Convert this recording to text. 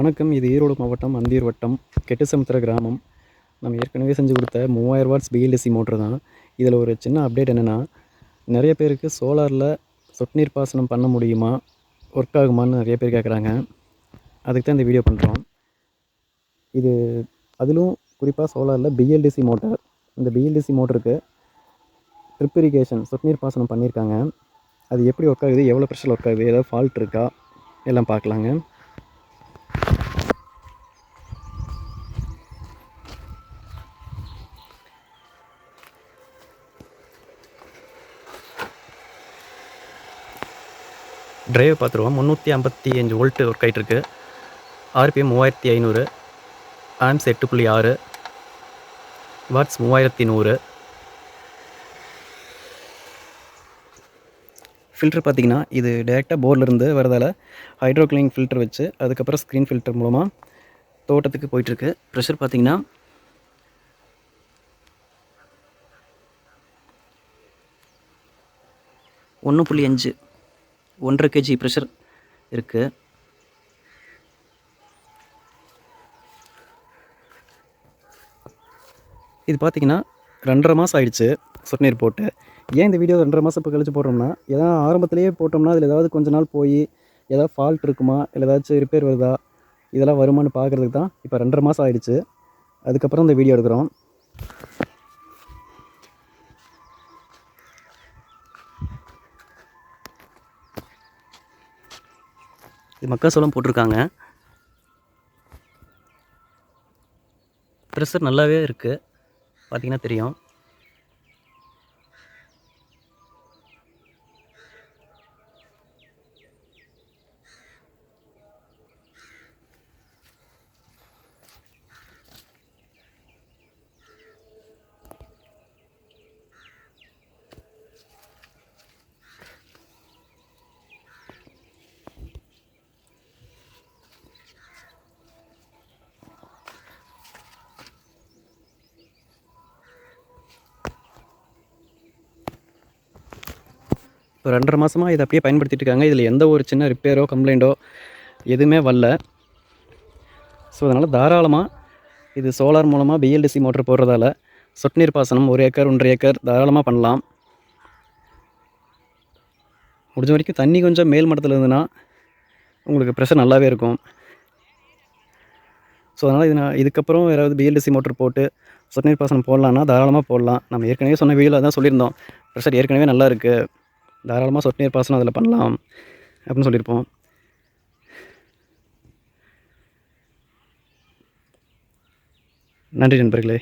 வணக்கம். இது ஈரோடு மாவட்டம் அந்தியூர் வட்டம் கெட்டுசமுத்திர கிராமம். நம்ம ஏற்கனவே செஞ்சு கொடுத்த 3000 வாட்ஸ் பிஎல்டிசி மோட்ரு தான். இதில் ஒரு சின்ன அப்டேட் என்னென்னா, நிறைய பேருக்கு சோலாரில் சொட்டு நீர் பாசனம் பண்ண முடியுமா, ஒர்க் ஆகுமான்னு நிறைய பேர் கேட்குறாங்க. அதுக்கு தான் இந்த வீடியோ பண்ணுறோம். இது அதிலும் குறிப்பாக சோலாரில் பிஎல்டிசி மோட்டர். இந்த பிஎல்டிசி மோட்டருக்கு ட்ரிப் இரிகேஷன் சொட்டு நீர் பாசனம் பண்ணியிருக்காங்க. அது எப்படி ஒர்க் ஆகுது, எவ்வளோ ப்ரெஷர் ஒர்க் ஆகுது, ஏதாவது ஃபால்ட் இருக்கா எல்லாம் பார்க்கலாங்க. டிரைவை பார்த்துருவோம். 355 வோல்ட்டு ஒர்க் ஆகிட்டுருக்கு. RPM 3500, amps 8.6, watts 3100. ஃபில்ட்ரு பார்த்திங்கன்னா இது டேரெக்டாக போர்லேருந்து வரதால் ஹைட்ரோக்ளைன் ஃபில்டர் வச்சு அதுக்கப்புறம் ஸ்க்ரீன் ஃபில்டர் மூலமாக தோட்டத்துக்கு போயிட்டுருக்கு. ப்ரெஷர் பார்த்திங்கன்னா 1.5 1.5 kg ப்ரெஷர் இருக்குது. இது பார்த்திங்கன்னா 2.5 மாதம் ஆயிடுச்சு சொட்டு நீர் போட்டு. ஏன் இந்த வீடியோ 2.5 மாதம் இப்போ கழிச்சு போடுறோம்னா, ஏதாவது ஆரம்பத்திலேயே போட்டோம்னா அதில் ஏதாவது கொஞ்ச நாள் போய் ஏதாவது ஃபால்ட் இருக்குமா, இல்லை ஏதாச்சும் ரிப்பேர் வருதா, இதெல்லாம் வருமானு பார்க்குறதுக்கு தான் இப்போ 2.5 மாதம் ஆயிடுச்சு. அதுக்கப்புறம் இந்த வீடியோ எடுக்கிறோம். இது மக்காசோளம் போட்டிருக்காங்க. ப்ரெஷர் நல்லாவே இருக்குது, பார்த்திங்கன்னா தெரியும். இப்போ 2.5 மாதமாக இதை அப்படியே பயன்படுத்திட்டு இருக்காங்க. இதில் எந்த ஒரு சின்ன ரிப்பேரோ கம்ப்ளைண்ட்டோ எதுவுமே வரல. ஸோ அதனால் தாராளமாக இது சோலார் மூலமாக பிஎல்டிசி மோட்டர் போடுறதால சொட்டு நீர் பாசனம் 1 ஏக்கர் 1.5 ஏக்கர் தாராளமாக பண்ணலாம். முடிஞ்ச வரைக்கும் தண்ணி கொஞ்சம் மேல் மட்டத்தில் இருந்ததுன்னா உங்களுக்கு ப்ரெஷர் நல்லாவே இருக்கும். ஸோ அதனால் இதுக்கப்புறம் யாராவது பிஎல்டிசி மோட்டர் போட்டு சொட்டு நீர் பாசனம் போடலான்னா தாராளமாக போடலாம். நம்ம ஏற்கனவே சொன்ன வீடியோவில் தான் சொல்லியிருந்தோம், ப்ரெஷர் ஏற்கனவே நல்லா இருக்குது, தாராளமாக சொட்டு நீர் பாசனம் அதில் பண்ணலாம் அப்படின்னு சொல்லியிருப்போம். நன்றி நண்பர்களே.